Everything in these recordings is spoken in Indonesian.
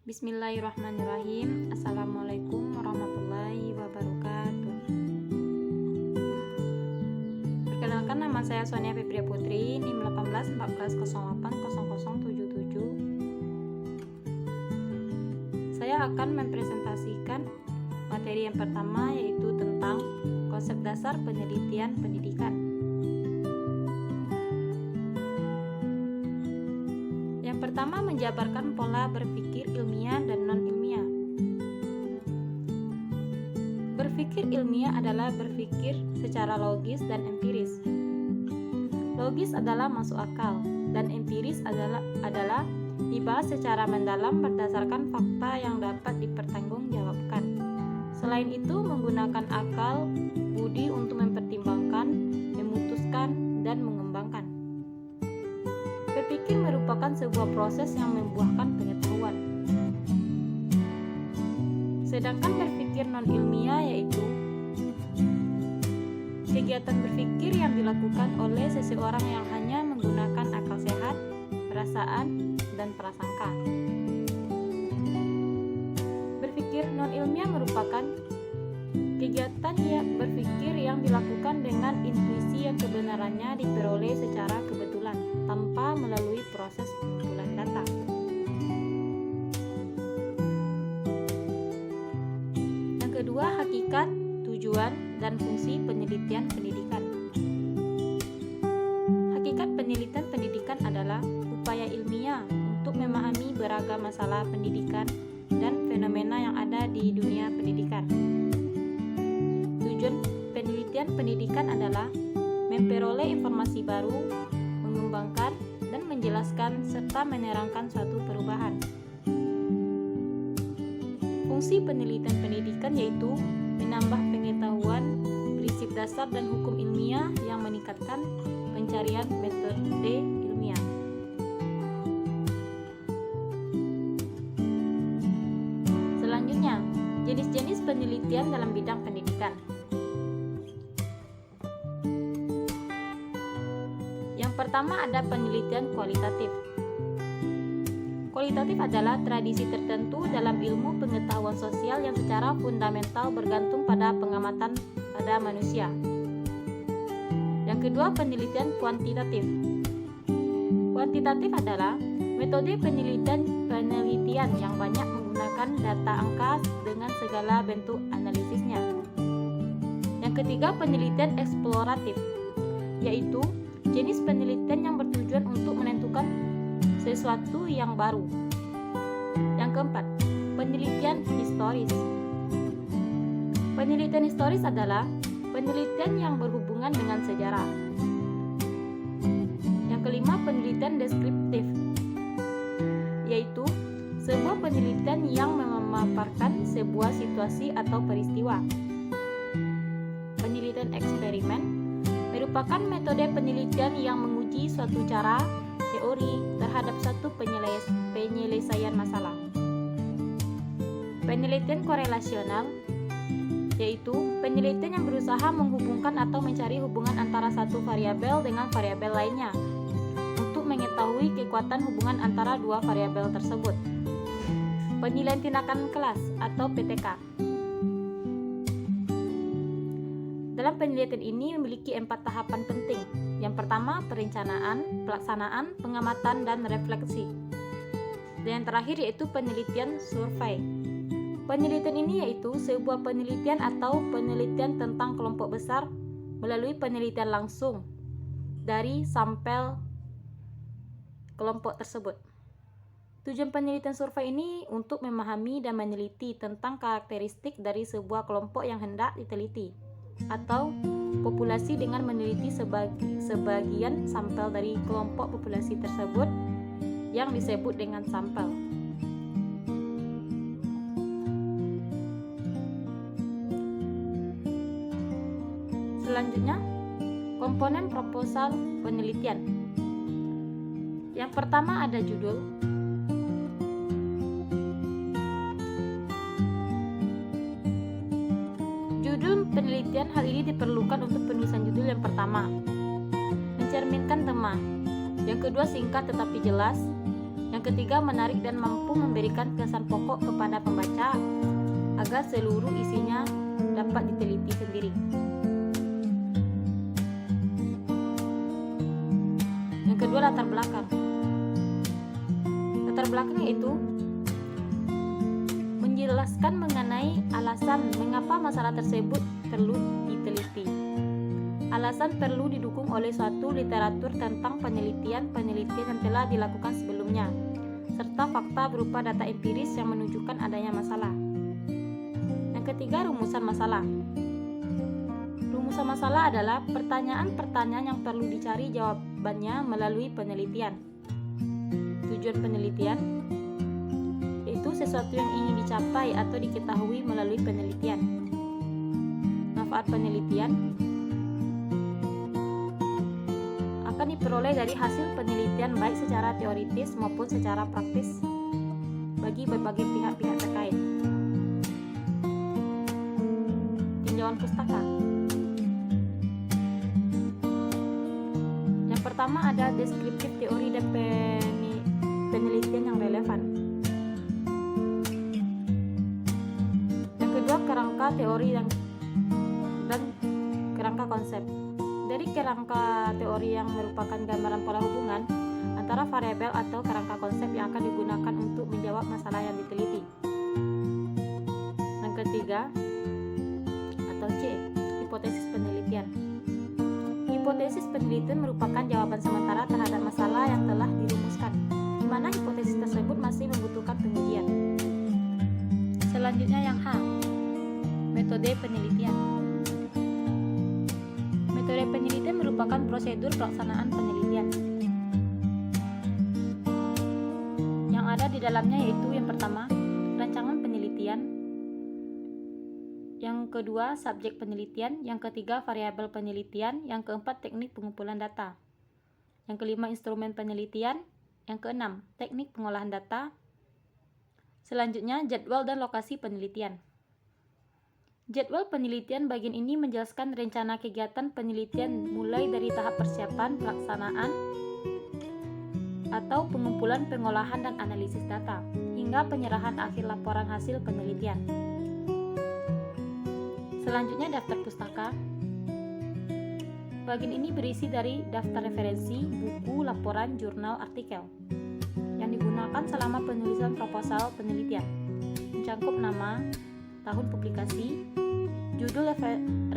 Bismillahirrahmanirrahim. Assalamualaikum warahmatullahi wabarakatuh. Perkenalkan, nama saya Sonia Febria Putri, NIM 18 14 08 077. Saya akan mempresentasikan materi yang pertama, yaitu tentang konsep dasar penelitian pendidikan. Yang pertama, menjabarkan pola berpikir ilmiah dan non-ilmiah. Berpikir ilmiah adalah berpikir secara logis dan empiris. Logis adalah masuk akal, dan empiris adalah dibahas secara mendalam berdasarkan fakta yang dapat dipertanggungjawabkan. Selain itu, menggunakan akal budi untuk mempertimbangkan, memutuskan, dan mengembangkan. Berpikir merupakan sebuah proses yang membuahkan pengetahuan. Sedangkan berpikir non-ilmiah yaitu kegiatan berpikir yang dilakukan oleh seseorang yang hanya menggunakan akal sehat, perasaan, dan prasangka. Berpikir non-ilmiah merupakan kegiatan berpikir yang dilakukan dengan intuisi yang kebenarannya diperoleh secara kebetulan tanpa melalui proses pengumpulan data. Yang kedua, hakikat, tujuan, dan fungsi penelitian pendidikan. Hakikat penelitian pendidikan adalah upaya ilmiah untuk memahami beragam masalah pendidikan dan fenomena yang ada di dunia pendidikan. Tujuan penelitian pendidikan adalah memperoleh informasi baru, mengembangkan dan menjelaskan serta menerangkan suatu perubahan. Fungsi penelitian pendidikan yaitu menambah pengetahuan, prinsip dasar dan hukum ilmiah yang meningkatkan pencarian metode ilmiah. Selanjutnya, jenis-jenis penelitian dalam bidang pendidikan. Yang pertama, ada penelitian kualitatif. Kualitatif adalah tradisi tertentu dalam ilmu pengetahuan sosial yang secara fundamental bergantung pada pengamatan pada manusia. Yang kedua, penelitian kuantitatif. Kuantitatif adalah metode penelitian yang banyak menggunakan data angka dengan segala bentuk analisisnya. Yang ketiga, penelitian eksploratif, yaitu jenis penelitian yang bertujuan untuk menentukan sesuatu yang baru. Yang keempat, penelitian historis. Penelitian historis adalah penelitian yang berhubungan dengan sejarah. Yang kelima, penelitian deskriptif, yaitu sebuah penelitian yang memaparkan sebuah situasi atau peristiwa. Penelitian eksperimen merupakan metode penelitian yang menguji suatu cara teori terhadap satu penyelesaian masalah. Penelitian korelasional yaitu penelitian yang berusaha menghubungkan atau mencari hubungan antara satu variabel dengan variabel lainnya untuk mengetahui kekuatan hubungan antara dua variabel tersebut. Penilaian tindakan kelas atau PTK. Dalam penelitian ini memiliki 4 tahapan penting. Yang pertama, perencanaan, pelaksanaan, pengamatan, dan refleksi. Dan yang terakhir yaitu penelitian survei. Penelitian ini yaitu sebuah penelitian atau penelitian tentang kelompok besar melalui penelitian langsung dari sampel kelompok tersebut. Tujuan penelitian survei ini untuk memahami dan meneliti tentang karakteristik dari sebuah kelompok yang hendak diteliti atau populasi dengan meneliti sebagian sampel dari kelompok populasi tersebut yang disebut dengan sampel. Selanjutnya, komponen proposal penelitian. Yang pertama ada judul. Judul penelitian hal ini diperlukan untuk penulisan judul. Yang pertama, mencerminkan tema. Yang kedua, singkat tetapi jelas. Yang Yang ketiga, menarik dan mampu memberikan kesan pokok kepada pembaca agar seluruh isinya dapat diteliti sendiri. Yang kedua, latar belakang. Latar belakang yaitu menjelaskan mengenai alasan mengapa masalah tersebut perlu diteliti. Alasan perlu didukung oleh suatu literatur tentang penelitian yang telah dilakukan sebelumnya, serta fakta berupa data empiris yang menunjukkan adanya masalah. Yang ketiga, rumusan masalah. Rumusan masalah adalah pertanyaan-pertanyaan yang perlu dicari jawabannya melalui penelitian. Tujuan penelitian yaitu sesuatu yang ingin dicapai atau diketahui melalui penelitian. Manfaat penelitian akan diperoleh dari hasil penelitian baik secara teoritis maupun secara praktis bagi berbagai pihak-pihak terkait. Tinjauan pustaka. Yang pertama ada deskriptif teori dan penelitian yang relevan. Yang kedua, kerangka teori dan kerangka konsep. Dari kerangka teori yang merupakan gambaran pola hubungan antara variabel atau kerangka konsep yang akan digunakan untuk menjawab masalah yang diteliti. Yang ketiga atau C, hipotesis penelitian. Hipotesis penelitian merupakan jawaban sementara terhadap masalah yang telah dirumuskan, di mana hipotesis tersebut masih membutuhkan pengujian. Selanjutnya yang H, metode penelitian. Metode penelitian merupakan prosedur pelaksanaan penelitian. Yang ada di dalamnya yaitu yang pertama, rancangan penelitian. Yang kedua, subjek penelitian. Yang ketiga, variabel penelitian. Yang keempat, teknik pengumpulan data. Yang kelima, instrumen penelitian. Yang keenam, teknik pengolahan data. Selanjutnya, jadwal dan lokasi penelitian. Jadwal penelitian bagian ini menjelaskan rencana kegiatan penelitian mulai dari tahap persiapan, pelaksanaan, atau pengumpulan, pengolahan, dan analisis data, hingga penyerahan akhir laporan hasil penelitian. Selanjutnya, daftar pustaka. Bagian ini berisi dari daftar referensi, buku, laporan, jurnal, artikel yang digunakan selama penulisan proposal penelitian, mencakup nama, tahun publikasi, judul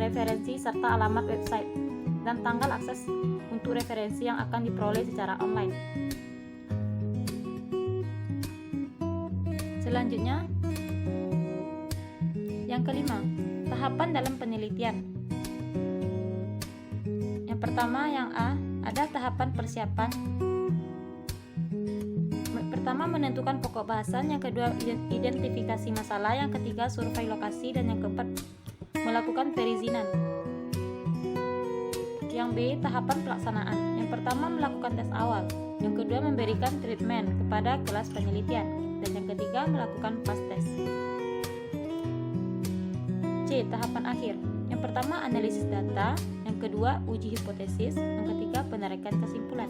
referensi serta alamat website, dan tanggal akses untuk referensi yang akan diperoleh secara online. Selanjutnya, yang kelima, tahapan dalam penelitian. Yang pertama, yang A, ada tahapan persiapan. Pertama, menentukan pokok bahasan. Yang kedua, identifikasi masalah. Yang ketiga, survei lokasi. Dan yang keempat, melakukan perizinan. Yang B, tahapan pelaksanaan. Yang pertama, melakukan tes awal. Yang kedua, memberikan treatment kepada kelas penelitian. Dan yang ketiga, melakukan fast test. C, tahapan akhir. Yang pertama, analisis data. Yang kedua, uji hipotesis. Yang ketiga, penarikan kesimpulan.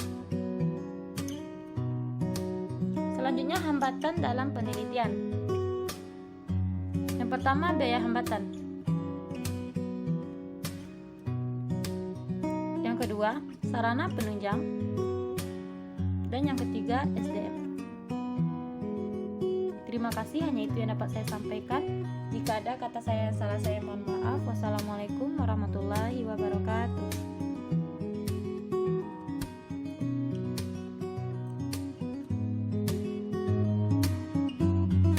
Selanjutnya, hambatan dalam penelitian. Yang pertama, biaya hambatan. Yang kedua, sarana penunjang. Dan yang ketiga, SDM. Terima kasih, hanya itu yang dapat saya sampaikan. Jika ada kata saya yang salah, saya mohon maaf. Wassalamualaikum warahmatullahi wabarakatuh.